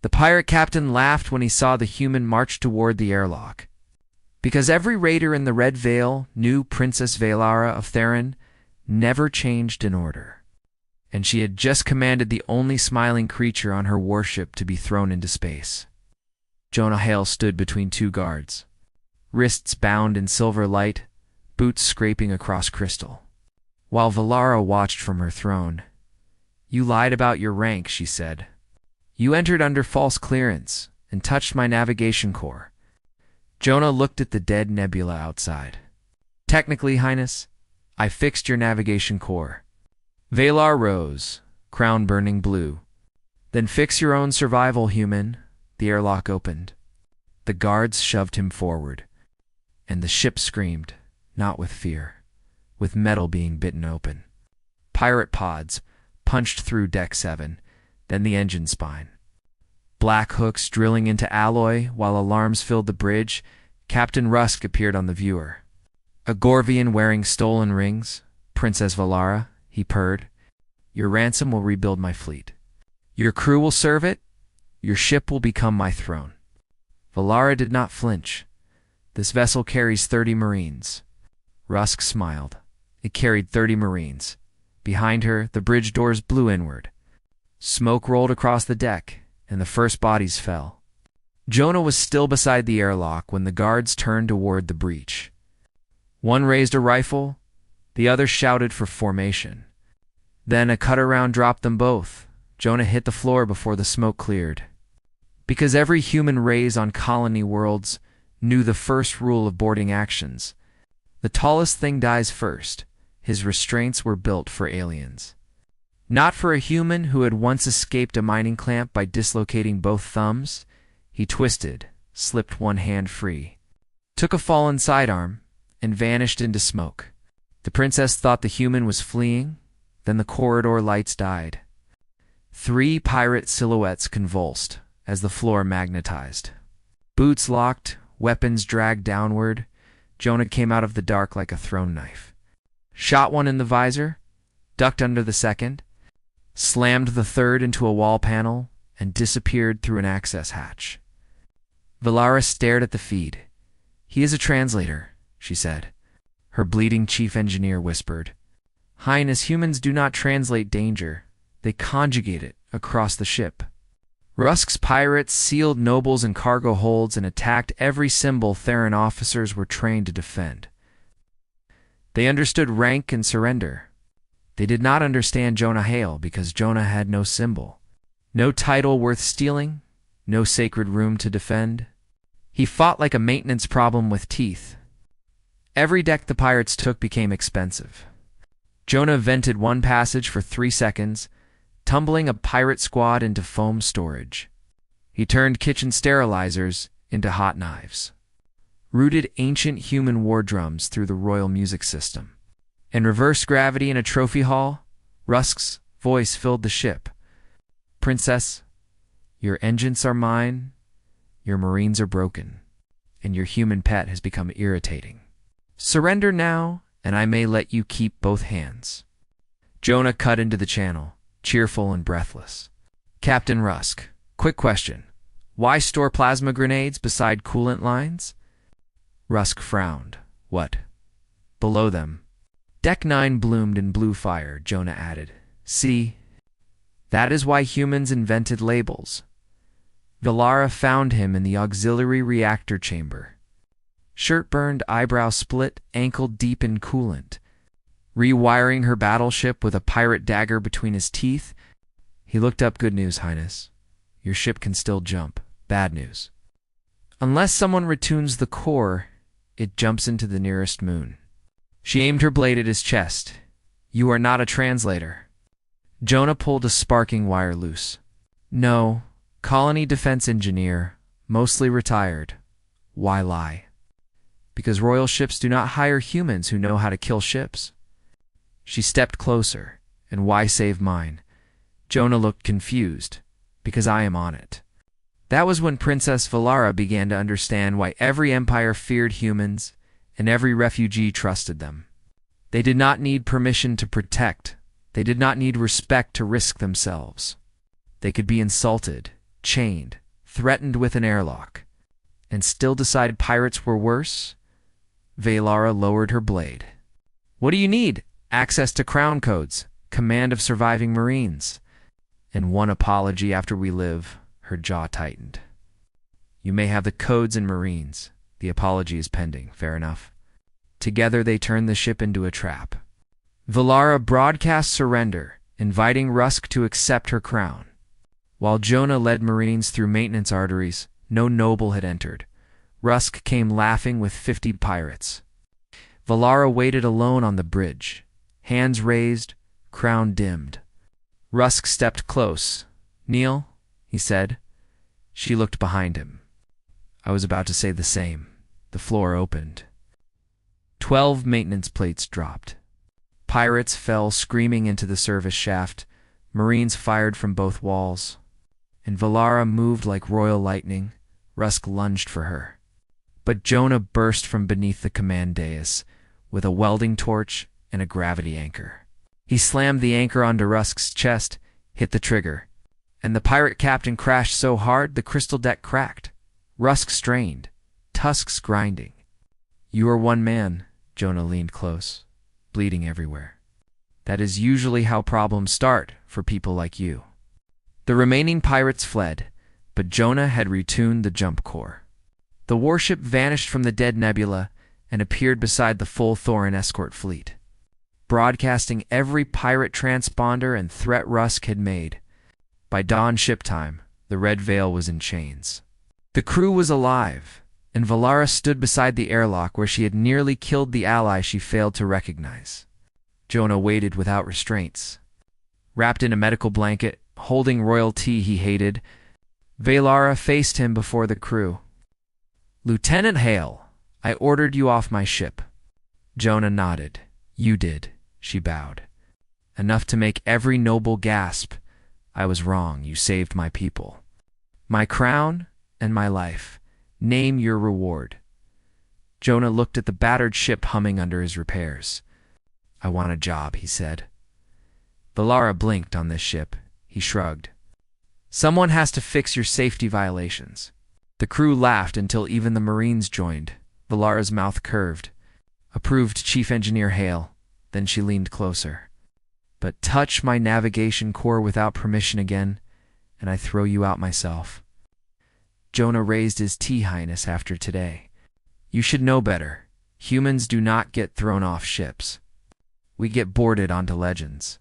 The pirate captain laughed when he saw the human march toward the airlock. Because every raider in the Red Veil knew Princess Valara of Terran never changed in order, and she had just commanded the only smiling creature on her warship to be thrown into space. Jonah Hale stood between two guards, wrists bound in silver light, boots scraping across crystal, while Valara watched from her throne. "You lied about your rank," she said. "You entered under false clearance and touched my navigation core." Jonah looked at the dead nebula outside. "Technically, Highness, I fixed your navigation core." Valar rose, crown burning blue. "Then fix your own survival, human." The airlock opened. The guards shoved him forward, and the ship screamed, not with fear, with metal being bitten open. Pirate pods punched through Deck 7, then the engine spine. Black hooks drilling into alloy while alarms filled the bridge. Captain Rusk appeared on the viewer. "A Gorvian wearing stolen rings, Princess Valara," he purred. "Your ransom will rebuild my fleet. Your crew will serve it. Your ship will become my throne." Valara did not flinch. "This vessel carries 30 Marines." Rusk smiled. It carried 30 Marines. Behind her, the bridge doors blew inward. Smoke rolled across the deck, and the first bodies fell. Jonah was still beside the airlock when the guards turned toward the breach. One raised a rifle, the other shouted for formation. Then a cutter round dropped them both. Jonah hit the floor before the smoke cleared. Because every human raised on colony worlds knew the first rule of boarding actions. The tallest thing dies first. His restraints were built for aliens. Not for a human who had once escaped a mining clamp by dislocating both thumbs. He twisted, slipped one hand free, took a fallen sidearm, and vanished into smoke. The princess thought the human was fleeing, then the corridor lights died. 3 pirate silhouettes convulsed as the floor magnetized. Boots locked, weapons dragged downward. Jonah came out of the dark like a thrown knife. Shot one in the visor, ducked under the second, slammed the third into a wall panel, and disappeared through an access hatch. Valara stared at the feed. "He is a translator," she said. Her bleeding chief engineer whispered, "Highness, humans do not translate danger. They conjugate it across the ship." Rusk's pirates sealed nobles and cargo holds and attacked every symbol Terran officers were trained to defend. They understood rank and surrender. They did not understand Jonah Hale because Jonah had no symbol, no title worth stealing, no sacred room to defend. He fought like a maintenance problem with teeth. Every deck the pirates took became expensive. Jonah vented one passage for 3 seconds, tumbling a pirate squad into foam storage. He turned kitchen sterilizers into hot knives, routed ancient human war drums through the royal music system. In reverse gravity in a trophy hall, Rusk's voice filled the ship. "Princess, your engines are mine, your marines are broken, and your human pet has become irritating. Surrender now, and I may let you keep both hands." Jonah cut into the channel, cheerful and breathless. "Captain Rusk, quick question. Why store plasma grenades beside coolant lines?" Rusk frowned. "What?" "Below them." "Deck 9 bloomed in blue fire," Jonah added. "See? That is why humans invented labels." Valara found him in the auxiliary reactor chamber. Shirt burned, eyebrow split, ankle deep in coolant. Rewiring her battleship with a pirate dagger between his teeth. He looked up. "Good news, Highness. Your ship can still jump. Bad news. Unless someone retunes the core, it jumps into the nearest moon." She aimed her blade at his chest. "You are not a translator." Jonah pulled a sparking wire loose. "No, colony defense engineer, mostly retired. Why lie?" "Because royal ships do not hire humans who know how to kill ships." She stepped closer. "And why save mine?" Jonah looked confused. "Because I am on it." That was when Princess Valara began to understand why every empire feared humans and every refugee trusted them. They did not need permission to protect. They did not need respect to risk themselves. They could be insulted, chained, threatened with an airlock. And still decide pirates were worse? Valara lowered her blade. What do you need? Access to crown codes, command of surviving Marines. And one apology after we live. Her jaw tightened. You may have the codes and Marines. The apology is pending. Fair enough. Together they turned the ship into a trap. Valara broadcast surrender, inviting Rusk to accept her crown. While Jonah led Marines through maintenance arteries, no noble had entered. Rusk came laughing with 50 pirates. Valara waited alone on the bridge, hands raised, crown dimmed. Rusk stepped close. Kneel, he said. She looked behind him. I was about to say the same. The floor opened. 12 maintenance plates dropped. Pirates fell screaming into the service shaft. Marines fired from both walls. And Valara moved like royal lightning. Rusk lunged for her. But Jonah burst from beneath the command dais with a welding torch and a gravity anchor. He slammed the anchor onto Rusk's chest, hit the trigger, and the pirate captain crashed so hard the crystal deck cracked. Rusk strained, tusks grinding. You are one man. Jonah leaned close, bleeding everywhere. That is usually how problems start for people like you. The remaining pirates fled, but Jonah had retuned the jump core. The warship vanished from the dead nebula and appeared beside the full Thorin escort fleet, broadcasting every pirate transponder and threat Rusk had made. By dawn ship time, the Red Veil was in chains. The crew was alive, and Valara stood beside the airlock where she had nearly killed the ally she failed to recognize. Jonah waited without restraints. Wrapped in a medical blanket, holding royalty he hated, Valara faced him before the crew. Lieutenant Hale, I ordered you off my ship. Jonah nodded. You did, she bowed. Enough to make every noble gasp. I was wrong, you saved my people. My crown and my life. Name your reward. Jonah looked at the battered ship humming under his repairs. I want a job, he said. Valara blinked on this ship. He shrugged. Someone has to fix your safety violations. The crew laughed until even the Marines joined. Valara's mouth curved. Approved Chief Engineer Hale. Then she leaned closer. But touch my navigation core without permission again, and I throw you out myself. Jonah raised his Highness after today. You should know better. Humans do not get thrown off ships. We get boarded onto legends.